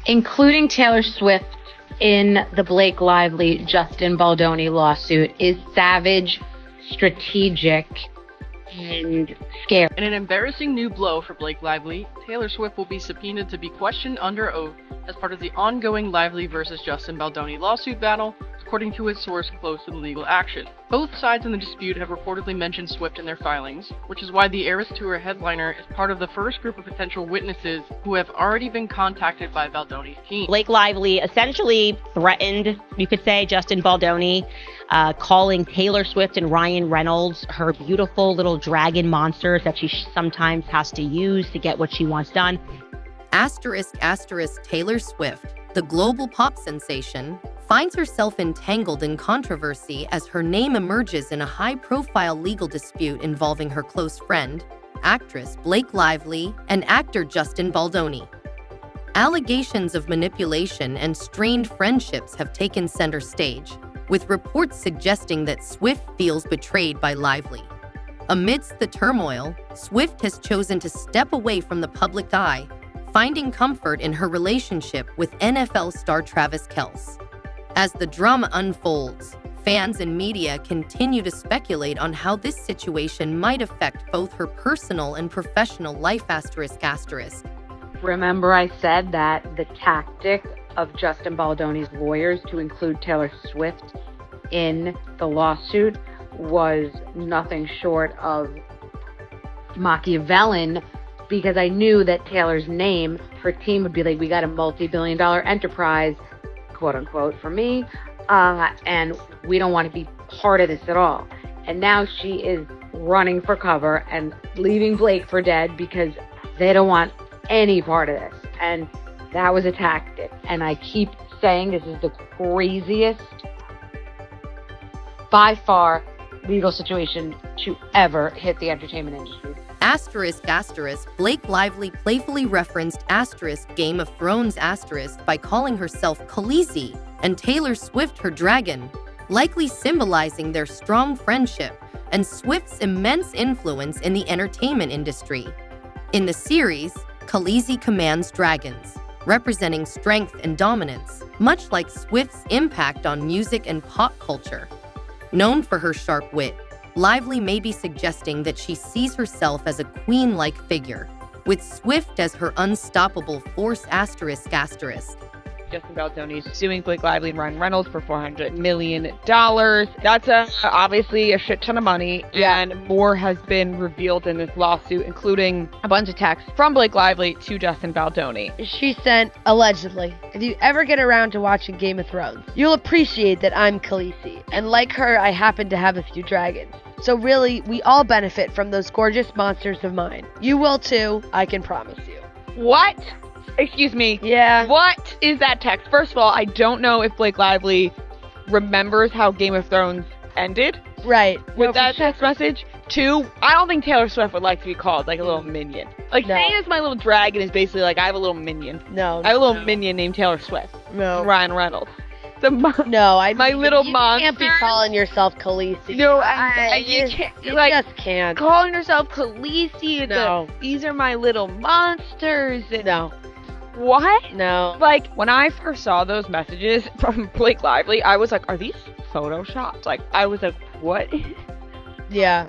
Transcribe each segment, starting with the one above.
Including Taylor Swift in the Blake Lively, Justin Baldoni lawsuit is savage, strategic, and scary. In an embarrassing new blow for Blake Lively, Taylor Swift will be subpoenaed to be questioned under oath as part of the ongoing Lively versus Justin Baldoni lawsuit battle, according to a source close to the legal action. Both sides in the dispute have reportedly mentioned Swift in their filings, which is why the Eras Tour headliner is part of the first group of potential witnesses who have already been contacted by Baldoni's team. Blake Lively essentially threatened, you could say, Justin Baldoni, calling Taylor Swift and Ryan Reynolds her beautiful little dragon monsters that she sometimes has to use to get what she wants done. Asterisk, Taylor Swift, the global pop sensation, finds herself entangled in controversy as her name emerges in a high-profile legal dispute involving her close friend, actress Blake Lively, and actor Justin Baldoni. Allegations of manipulation and strained friendships have taken center stage, with reports suggesting that Swift feels betrayed by Lively. Amidst the turmoil, Swift has chosen to step away from the public eye, finding comfort in her relationship with NFL star Travis Kelce. As the drama unfolds, fans and media continue to speculate on how this situation might affect both her personal and professional life. Remember I said that the tactic of Justin Baldoni's lawyers to include Taylor Swift in the lawsuit was nothing short of Machiavellian, because I knew that Taylor's name, her team would be like, we got a multi-billion-dollar enterprise, quote unquote, for me, and we don't want to be part of this at all. And now she is running for cover and leaving Blake for dead because they don't want any part of this. And that was a tactic. And I keep saying this is the craziest, by far, legal situation to ever hit the entertainment industry. Asterisk, Blake Lively playfully referenced Game of Thrones by calling herself Khaleesi and Taylor Swift her dragon, likely symbolizing their strong friendship and Swift's immense influence in the entertainment industry. In the series, Khaleesi commands dragons, representing strength and dominance, much like Swift's impact on music and pop culture. Known for her sharp wit, Lively may be suggesting that she sees herself as a queen-like figure, with Swift as her unstoppable force. Justin Baldoni is suing Blake Lively and Ryan Reynolds for $400 million. That's obviously a shit ton of money, and more has been revealed in this lawsuit, including a bunch of texts from Blake Lively to Justin Baldoni. She sent, allegedly, if you ever get around to watching Game of Thrones, you'll appreciate that I'm Khaleesi, and like her, I happen to have a few dragons. So really, we all benefit from those gorgeous monsters of mine. You will too, I can promise you. What? Excuse me. Yeah. What is that text? First of all, I don't know if Blake Lively remembers how Game of Thrones ended. Right. With that text message. Two, I don't think Taylor Swift would like to be called like a little minion. Like saying it's my little dragon is basically like I have a little minion. No. I have a little minion named Taylor Swift. No. Ryan Reynolds. My little monster. You can't be calling yourself Khaleesi. No, you can't. You like, just can't. Calling yourself Khaleesi. No. These are my little monsters. No. What? No. Like, when I first saw those messages from Blake Lively, I was like, are these photoshopped? Like, I was like, what? Yeah.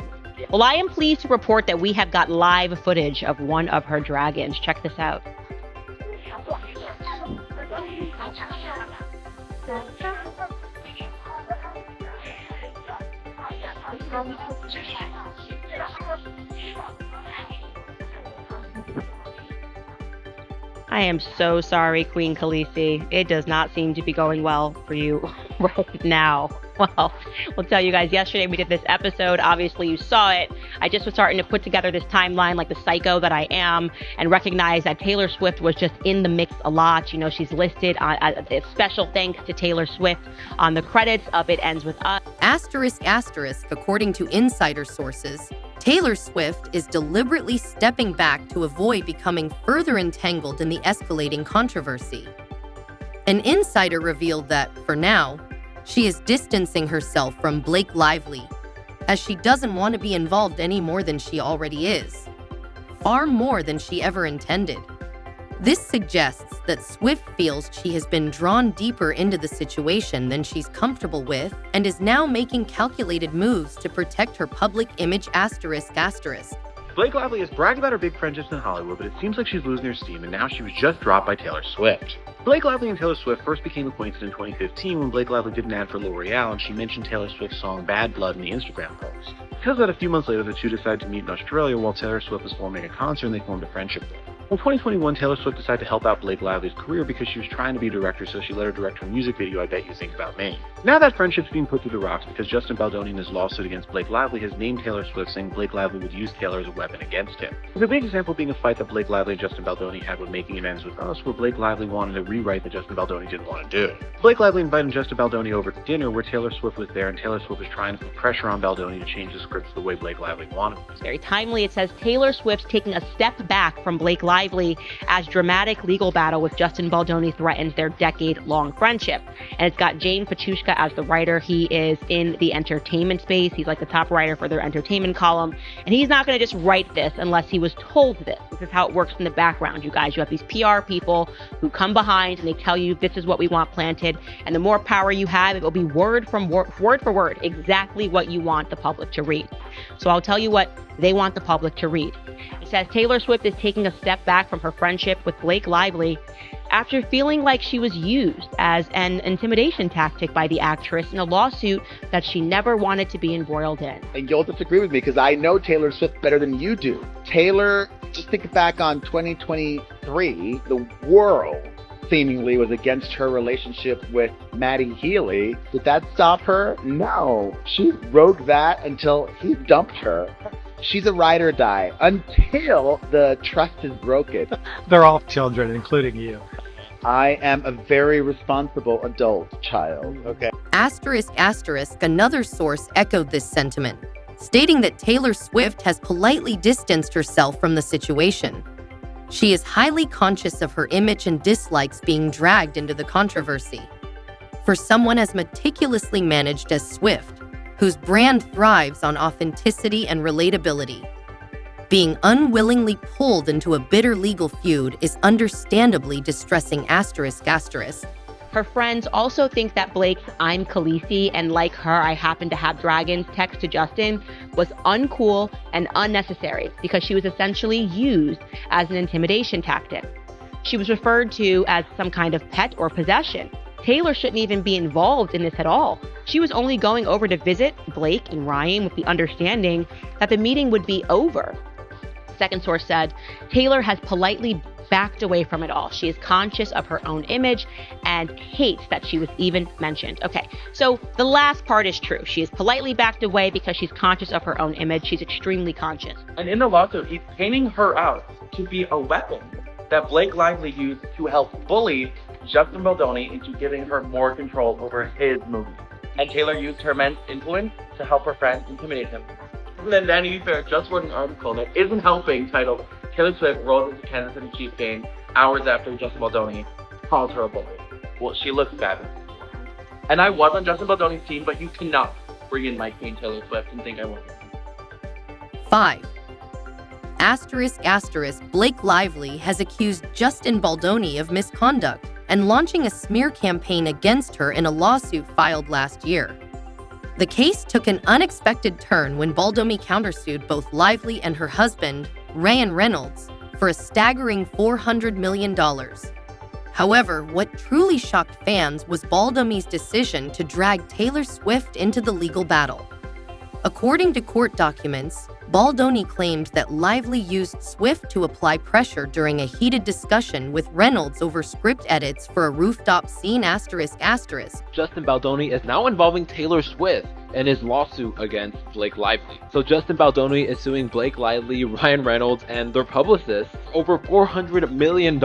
Well, I am pleased to report that we have got live footage of one of her dragons. Check this out. I am so sorry, Queen Khaleesi. It does not seem to be going well for you right now. Well, we'll tell you guys, yesterday we did this episode. Obviously, you saw it. I just was starting to put together this timeline like the psycho that I am and recognize that Taylor Swift was just in the mix a lot. You know, she's listed on a special thanks to Taylor Swift on the credits of It Ends With Us. Asterisk, according to insider sources, Taylor Swift is deliberately stepping back to avoid becoming further entangled in the escalating controversy. An insider revealed that, for now, she is distancing herself from Blake Lively, as she doesn't want to be involved any more than she already is, far more than she ever intended. This suggests that Swift feels she has been drawn deeper into the situation than she's comfortable with and is now making calculated moves to protect her public image ***. Blake Lively has bragged about her big friendships in Hollywood, but it seems like she's losing her steam, and now she was just dropped by Taylor Swift. Blake Lively and Taylor Swift first became acquainted in 2015 when Blake Lively did an ad for L'Oreal and she mentioned Taylor Swift's song Bad Blood in the Instagram post. Because of that, a few months later, the two decided to meet in Australia while Taylor Swift was forming a concert and they formed a friendship there. In 2021, Taylor Swift decided to help out Blake Lively's career because she was trying to be a director, so she let her direct her music video, I Bet You Think About Me. Now that friendship's being put through the rocks because Justin Baldoni in his lawsuit against Blake Lively has named Taylor Swift, saying Blake Lively would use Taylor as a weapon against him. With a big example being a fight that Blake Lively and Justin Baldoni had when Making Amends with Us, where Blake Lively wanted to rewrite that Justin Baldoni didn't want to do. Blake Lively invited Justin Baldoni over to dinner where Taylor Swift was there, and Taylor Swift was trying to put pressure on Baldoni to change the scripts the way Blake Lively wanted. It's very timely. It says Taylor Swift's taking a step back from Blake Lively as dramatic legal battle with Justin Baldoni threatens their decade-long friendship. And it's got Jane Pachushka as the writer. He is in the entertainment space. He's like the top writer for their entertainment column. And he's not going to just write this unless he was told this. This is how it works in the background, you guys. You have these PR people who come behind and they tell you this is what we want planted. And the more power you have, it will be word for word, exactly what you want the public to read. So I'll tell you what they want the public to read. It says Taylor Swift is taking a step back from her friendship with Blake Lively after feeling like she was used as an intimidation tactic by the actress in a lawsuit that she never wanted to be embroiled in. And you'll disagree with me because I know Taylor Swift better than you do. Taylor, just think back on 2023, the world seemingly was against her relationship with Matty Healy. Did that stop her? No. She rode that until he dumped her. She's a ride or die until the trust is broken. They're all children, including you. I am a very responsible adult child, okay? ***, another source echoed this sentiment, stating that Taylor Swift has politely distanced herself from the situation. She is highly conscious of her image and dislikes being dragged into the controversy. For someone as meticulously managed as Swift, whose brand thrives on authenticity and relatability, being unwillingly pulled into a bitter legal feud is understandably distressing ***. Her friends also think that Blake's "I'm Khaleesi and like her, I happen to have dragons" text to Justin was uncool and unnecessary because she was essentially used as an intimidation tactic. She was referred to as some kind of pet or possession. Taylor shouldn't even be involved in this at all. She was only going over to visit Blake and Ryan with the understanding that the meeting would be over. Second source said, Taylor has politely backed away from it all. She is conscious of her own image and hates that she was even mentioned. Okay, so the last part is true. She is politely backed away because she's conscious of her own image. She's extremely conscious. And in the lawsuit, he's painting her out to be a weapon that Blake Lively used to help bully Justin Baldoni into giving her more control over his movie. And Taylor used her immense influence to help her friend intimidate him. And then Vanity Fair just wrote an article that isn't helping, titled Taylor Swift rolls into Kansas City Chiefs game hours after Justin Baldoni calls her a bully. Well, she looks fabulous. And I was on Justin Baldoni's team, but you cannot bring in my queen Taylor Swift and think I won't. 5. Blake Lively has accused Justin Baldoni of misconduct and launching a smear campaign against her in a lawsuit filed last year. The case took an unexpected turn when Baldoni countersued both Lively and her husband, Ryan Reynolds, for a staggering $400 million. However, what truly shocked fans was Baldoni's decision to drag Taylor Swift into the legal battle. According to court documents, Baldoni claimed that Lively used Swift to apply pressure during a heated discussion with Reynolds over script edits for a rooftop scene ***. Justin Baldoni is now involving Taylor Swift in his lawsuit against Blake Lively. So Justin Baldoni is suing Blake Lively, Ryan Reynolds, and their publicists over $400 million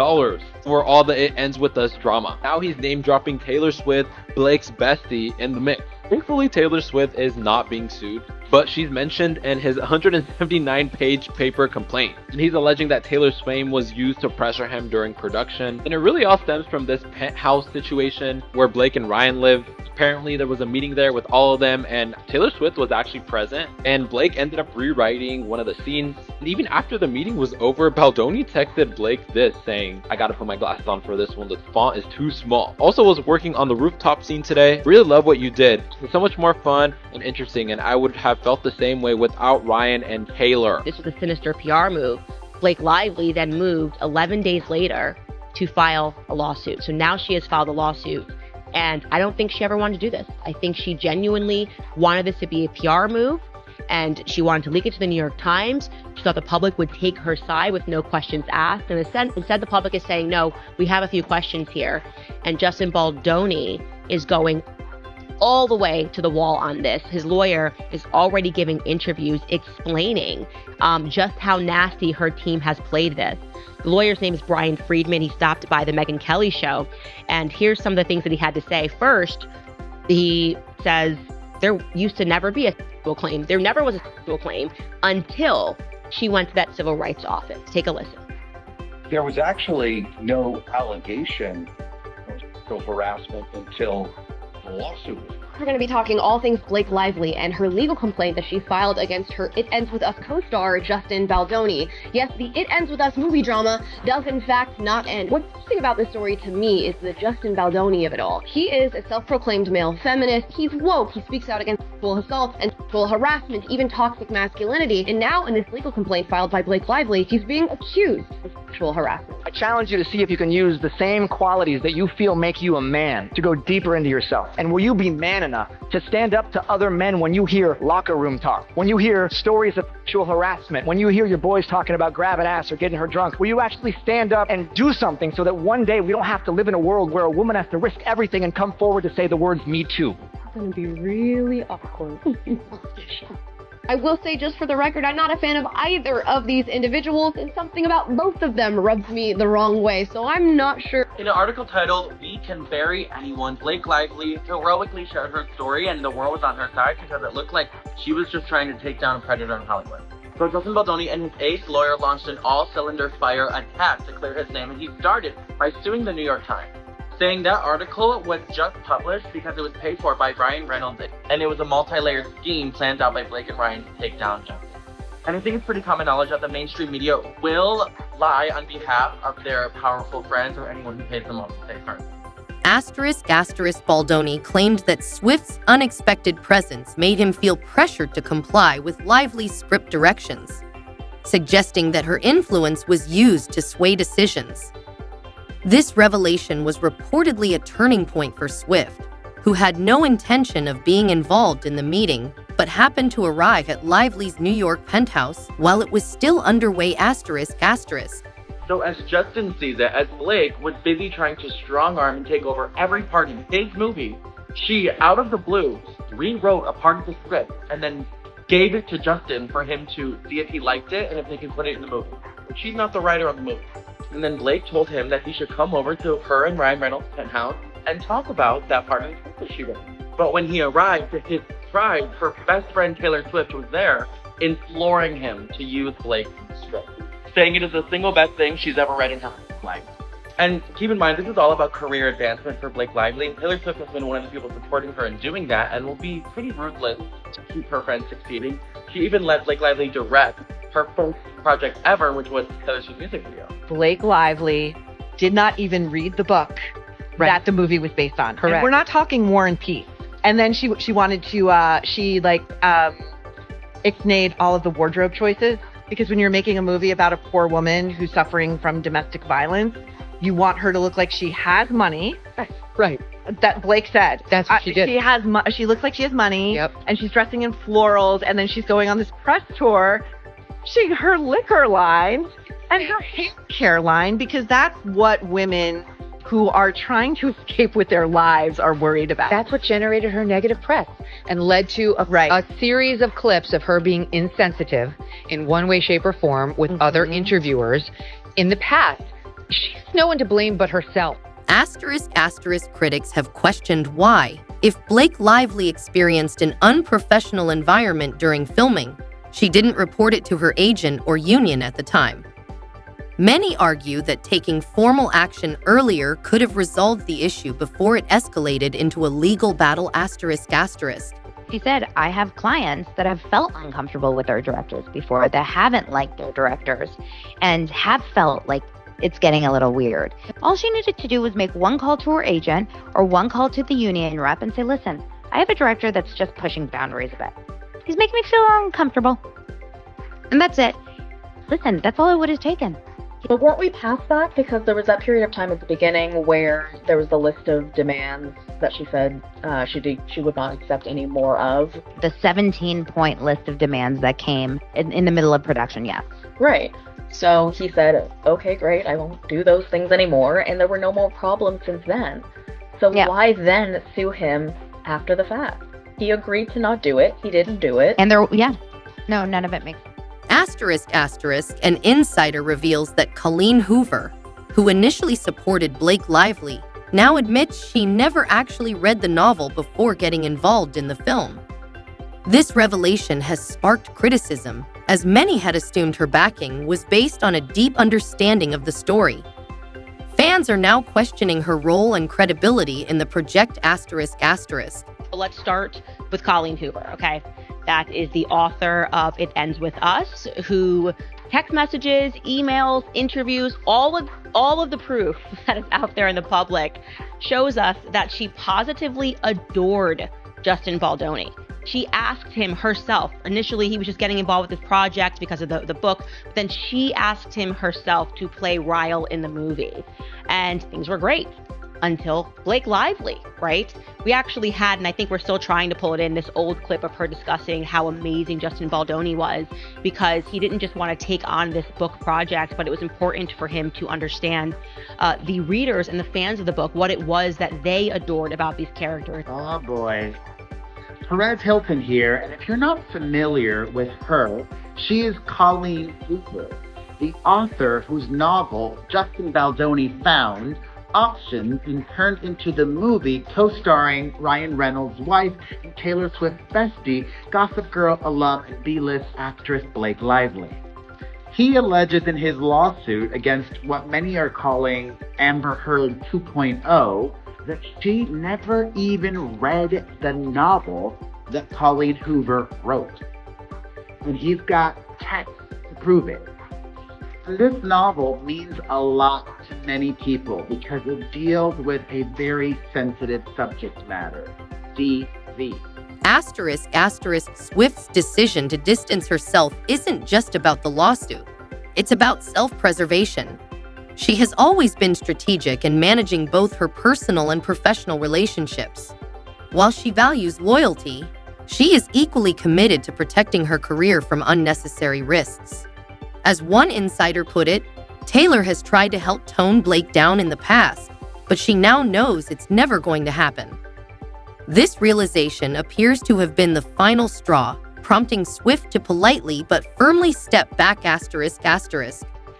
for all the "it ends with us" drama. Now he's name-dropping Taylor Swift, Blake's bestie, in the mix. Thankfully, Taylor Swift is not being sued, but she's mentioned in his 179-page paper complaint. And he's alleging that Taylor's fame was used to pressure him during production. And it really all stems from this penthouse situation where Blake and Ryan live. Apparently there was a meeting there with all of them, and Taylor Swift was actually present, and Blake ended up rewriting one of the scenes. And even after the meeting was over, Baldoni texted Blake this, saying, "I gotta put my glasses on for this one, the font is too small." Also was working on the rooftop scene today. Really love what you did. It's so much more fun and interesting, and I would have felt the same way without Ryan and Taylor. This was a sinister PR move. Blake Lively then moved 11 days later to file a lawsuit. So now she has filed a lawsuit. And I don't think she ever wanted to do this. I think she genuinely wanted this to be a PR move, and she wanted to leak it to the New York Times. She thought the public would take her side with no questions asked. And instead the public is saying, no, we have a few questions here. And Justin Baldoni is going all the way to the wall on this. His lawyer is already giving interviews explaining just how nasty her team has played this. The lawyer's name is Brian Friedman. He stopped by the Megyn Kelly show, and here's some of the things that he had to say. First, he says there used to never be a sexual claim. There never was a sexual claim until she went to that civil rights office. Take a listen. There was actually no allegation of sexual harassment until the lawsuit was. We're going to be talking all things Blake Lively and her legal complaint that she filed against her It Ends With Us co-star Justin Baldoni. Yes, the It Ends With Us movie drama does in fact not end. What's interesting about this story to me is the Justin Baldoni of it all. He is a self-proclaimed male feminist. He's woke. He speaks out against sexual assault and sexual harassment, even toxic masculinity. And now in this legal complaint filed by Blake Lively, he's being accused of sexual harassment. I challenge you to see if you can use the same qualities that you feel make you a man to go deeper into yourself. And will you be man enough to stand up to other men when you hear locker room talk, when you hear stories of sexual harassment, when you hear your boys talking about grabbing ass or getting her drunk? Will you actually stand up and do something so that one day we don't have to live in a world where a woman has to risk everything and come forward to say the words "me too"? It's going to be really awkward. I will say, just for the record, I'm not a fan of either of these individuals, and something about both of them rubs me the wrong way, so I'm not sure. In an article titled, "We Can Bury Anyone," Blake Lively heroically shared her story, and the world was on her side because it looked like she was just trying to take down a predator in Hollywood. So Justin Baldoni and his ace lawyer launched an all-cylinder-fire attack to clear his name, and he started by suing the New York Times, saying that article was just published because it was paid for by Ryan Reynolds, and it was a multi-layered scheme planned out by Blake and Ryan to take down Justin. And I think it's pretty common knowledge that the mainstream media will lie on behalf of their powerful friends or anyone who pays them off to say first. *** Baldoni claimed that Swift's unexpected presence made him feel pressured to comply with Lively's script directions, suggesting that her influence was used to sway decisions. This revelation was reportedly a turning point for Swift, who had no intention of being involved in the meeting, but happened to arrive at Lively's New York penthouse while it was still underway. So as Justin sees it, as Blake was busy trying to strong-arm and take over every part of his movie, she, out of the blue, rewrote a part of the script and then gave it to Justin for him to see if he liked it and if they could put it in the movie. But she's not the writer of the movie. And then Blake told him that he should come over to her and Ryan Reynolds' penthouse and talk about that part of the script that she wrote. But when he arrived, to his surprise, her best friend Taylor Swift was there, imploring him to use Blake's script, saying it is the single best thing she's ever read in her life. And keep in mind, this is all about career advancement for Blake Lively, and Taylor Swift has been one of the people supporting her in doing that and will be pretty ruthless to keep her friends succeeding. She even let Blake Lively direct her first project ever, which was Taylor Swift's music video. Blake Lively did not even read the book that the movie was based on. Correct. And we're not talking War and Peace. And then she wanted to ixnayed all of the wardrobe choices, because when you're making a movie about a poor woman who's suffering from domestic violence, you want her to look like she has money. Right. That Blake said. That's what she did. She looks like she has money. Yep. And she's dressing in florals, and then she's going on this press tour. Her liquor line and her hair care line, because that's what women who are trying to escape with their lives are worried about. That's what generated her negative press and led to a series of clips of her being insensitive in one way, shape, or form with other interviewers in the past. She has no one to blame but herself. *** critics have questioned why, if Blake Lively experienced an unprofessional environment during filming, she didn't report it to her agent or union at the time. Many argue that taking formal action earlier could have resolved the issue before it escalated into a legal battle *****. She said, I have clients that have felt uncomfortable with their directors before, that haven't liked their directors, and have felt like it's getting a little weird. All she needed to do was make one call to her agent or one call to the union rep and say, listen, I have a director that's just pushing boundaries a bit. He's making me feel uncomfortable. And that's it. Listen, that's all it would have taken. But weren't we past that? Because there was that period of time at the beginning where there was the list of demands that she said she would not accept any more of. The 17-point list of demands that came in the middle of production, yes. Right. So he said, okay, great, I won't do those things anymore, and there were no more problems since then. So why then sue him after the fact? He agreed to not do it, he didn't do it. And no, none of it makes sense. An insider reveals that Colleen Hoover, who initially supported Blake Lively, now admits she never actually read the novel before getting involved in the film. This revelation has sparked criticism, as many had assumed her backing was based on a deep understanding of the story. Fans are now questioning her role and credibility in the project *****. Let's start with Colleen Hoover, okay? That is the author of It Ends With Us, who text messages, emails, interviews, all of the proof that is out there in the public shows us that she positively adored Justin Baldoni. She asked him herself. Initially, he was just getting involved with this project because of the book. But then she asked him herself to play Ryle in the movie. And things were great until Blake Lively, right? We actually had, and I think we're still trying to pull it in, this old clip of her discussing how amazing Justin Baldoni was, because he didn't just want to take on this book project, but it was important for him to understand the readers and the fans of the book, what it was that they adored about these characters. Oh boy. Perez Hilton here, and if you're not familiar with her, she is Colleen Hoover, the author whose novel Justin Baldoni found, optioned, and turned into the movie co-starring Ryan Reynolds' wife and Taylor Swift's bestie, Gossip Girl alum and B-list actress Blake Lively. He alleges in his lawsuit against what many are calling Amber Heard 2.0 that she never even read the novel that Colleen Hoover wrote. And he's got text to prove it. And this novel means a lot to many people because it deals with a very sensitive subject matter, DV. Swift's decision to distance herself isn't just about the lawsuit. It's about self-preservation. She has always been strategic in managing both her personal and professional relationships. While she values loyalty, she is equally committed to protecting her career from unnecessary risks. As one insider put it, Taylor has tried to help tone Blake down in the past, but she now knows it's never going to happen. This realization appears to have been the final straw, prompting Swift to politely but firmly step back ****.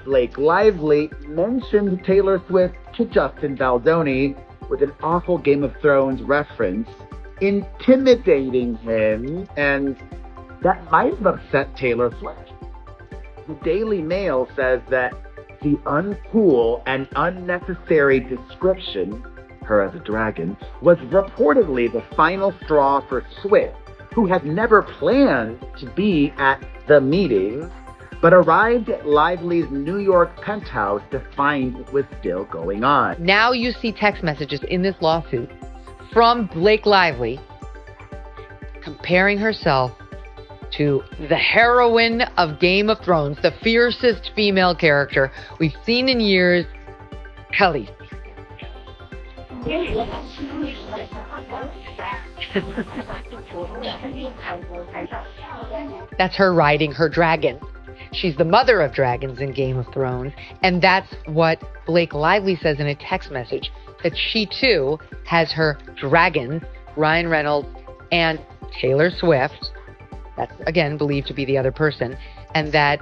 Blake Lively mentioned Taylor Swift to Justin Baldoni with an awful Game of Thrones reference, intimidating him, and that might have upset Taylor Swift. The Daily Mail says that the uncool and unnecessary description, her as a dragon, was reportedly the final straw for Swift, who had never planned to be at the meeting, but arrived at Lively's New York penthouse to find it was still going on. Now you see text messages in this lawsuit from Blake Lively comparing herself to the heroine of Game of Thrones, the fiercest female character we've seen in years, Khaleesi. That's her riding her dragon. She's the mother of dragons in Game of Thrones, and that's what Blake Lively says in a text message, that she too has her dragons, Ryan Reynolds and Taylor Swift, that's again believed to be the other person, and that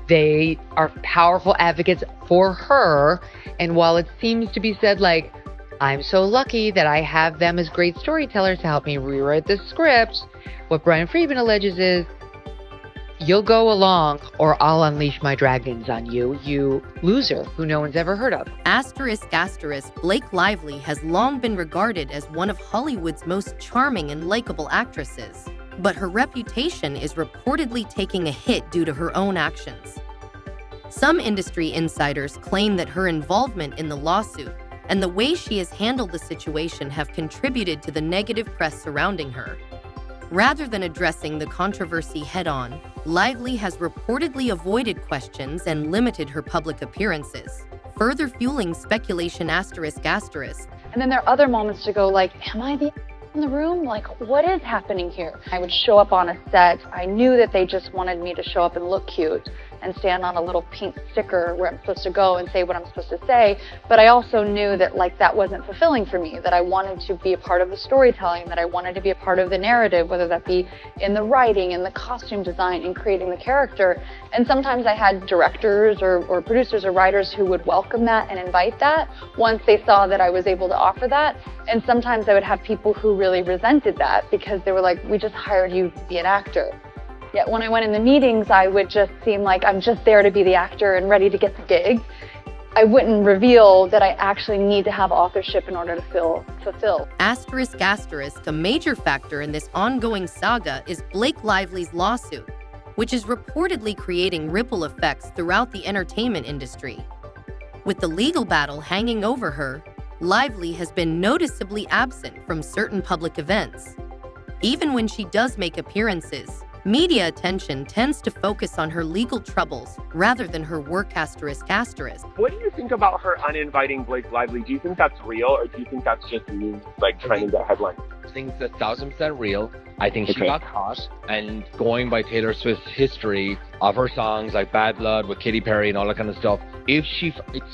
they are powerful advocates for her. And while it seems to be said like, I'm so lucky that I have them as great storytellers to help me rewrite the script, what Brian Friedman alleges is You'll go along or I'll unleash my dragons on you, you loser who no one's ever heard of. Asterisk, Blake Lively has long been regarded as one of Hollywood's most charming and likable actresses. But her reputation is reportedly taking a hit due to her own actions. Some industry insiders claim that her involvement in the lawsuit and the way she has handled the situation have contributed to the negative press surrounding her. Rather than addressing the controversy head-on, Lively has reportedly avoided questions and limited her public appearances, further fueling speculation asterisk. And then there are other moments to go like, am I the in the room? Like, what is happening here? I would show up on a set. I knew that they just wanted me to show up and look cute and stand on a little pink sticker where I'm supposed to go and say what I'm supposed to say. But I also knew that like that wasn't fulfilling for me, that I wanted to be a part of the storytelling, that I wanted to be a part of the narrative, whether that be in the writing, in the costume design, in creating the character. And sometimes I had directors or producers or writers who would welcome that and invite that once they saw that I was able to offer that. And sometimes I would have people who really resented that because they were like, we just hired you to be an actor. Yet when I went in the meetings, I would just seem like I'm just there to be the actor and ready to get the gig. I wouldn't reveal that I actually need to have authorship in order to fulfill. Asterisk, a major factor in this ongoing saga is Blake Lively's lawsuit, which is reportedly creating ripple effects throughout the entertainment industry. With the legal battle hanging over her, Lively has been noticeably absent from certain public events. Even when she does make appearances, media attention tends to focus on her legal troubles rather than her work asterisk. What do you think about her uninviting Blake Lively? Do you think that's real, or do you think that's just news, like trying to get headlines? I think it's 1,000% real. I think she got caught, and going by Taylor Swift's history of her songs like Bad Blood with Katy Perry and all that kind of stuff, it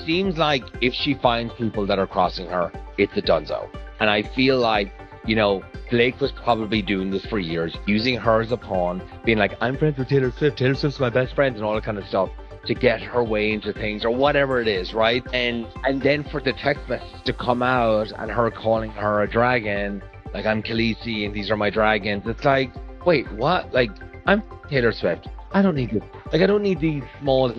seems like if she finds people that are crossing her, it's a donezo. And I feel like, you know, Blake was probably doing this for years, using her as a pawn, being like, I'm friends with Taylor Swift's my best friend, and all that kind of stuff, to get her way into things or whatever it is, right? And then for the text message to come out and her calling her a dragon, like, I'm Khaleesi and these are my dragons. It's like, wait, what? Like, I'm Taylor Swift. I don't need this. Like, I don't need these small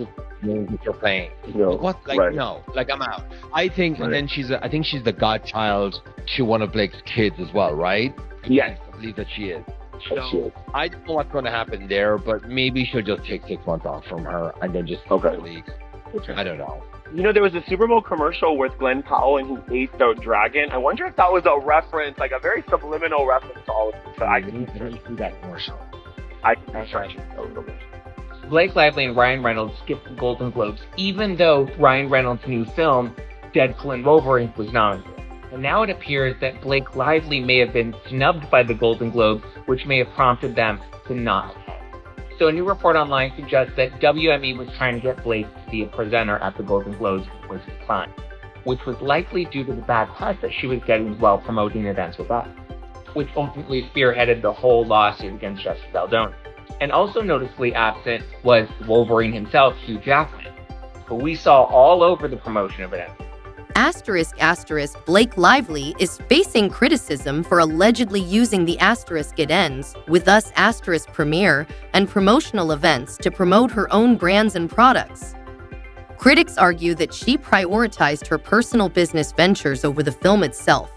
games that you're playing. No, like, what? Like, right. No. Like, I'm out. I think, and then I think she's the godchild to one of Blake's kids as well, right? Yes. I believe that she is. Yes, she is. I don't know what's going to happen there, but maybe she'll just take 6 months off from her and then just okay. The league. I don't know. You know, there was a Super Bowl commercial with Glenn Powell and he ate the dragon. I wonder if that was a reference, like a very subliminal reference to all of this. So I can see that commercial. I can try a little bit. Blake Lively and Ryan Reynolds skipped the Golden Globes, even though Ryan Reynolds' new film, Deadpool and Wolverine, was nominated. And now it appears that Blake Lively may have been snubbed by the Golden Globes, which may have prompted them to not. So a new report online suggests that WME was trying to get Blake to be a presenter at the Golden Globes, which was declined, which was likely due to the bad press that she was getting while promoting events with us, which ultimately spearheaded the whole lawsuit against Justin Baldoni. And also noticeably absent was Wolverine himself, Hugh Jackman, who we saw all over the promotion of it. Asterisk, Blake Lively is facing criticism for allegedly using the asterisk it ends with us asterisk premiere and promotional events to promote her own brands and products. Critics argue that she prioritized her personal business ventures over the film itself,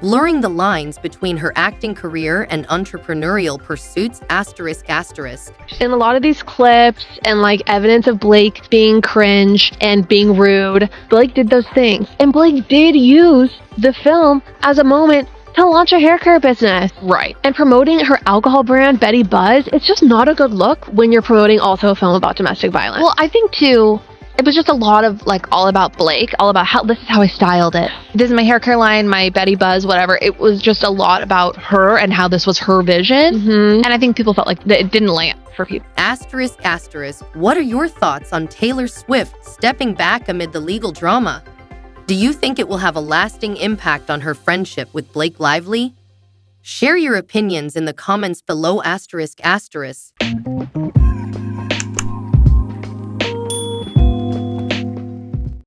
blurring the lines between her acting career and entrepreneurial pursuits asterisk. In a lot of these clips and like evidence of Blake being cringe and being rude, Blake did those things. And Blake did use the film as a moment to launch a hair care business. Right. And promoting her alcohol brand, Betty Buzz, it's just not a good look when you're promoting also a film about domestic violence. Well, I think too, it was just a lot of like all about Blake, all about how this is how I styled it. This is my hair care line, my Betty Buzz, whatever. It was just a lot about her and how this was her vision. And I think people felt like it didn't land for people. Asterisk, what are your thoughts on Taylor Swift stepping back amid the legal drama? Do you think it will have a lasting impact on her friendship with Blake Lively? Share your opinions in the comments below asterisk.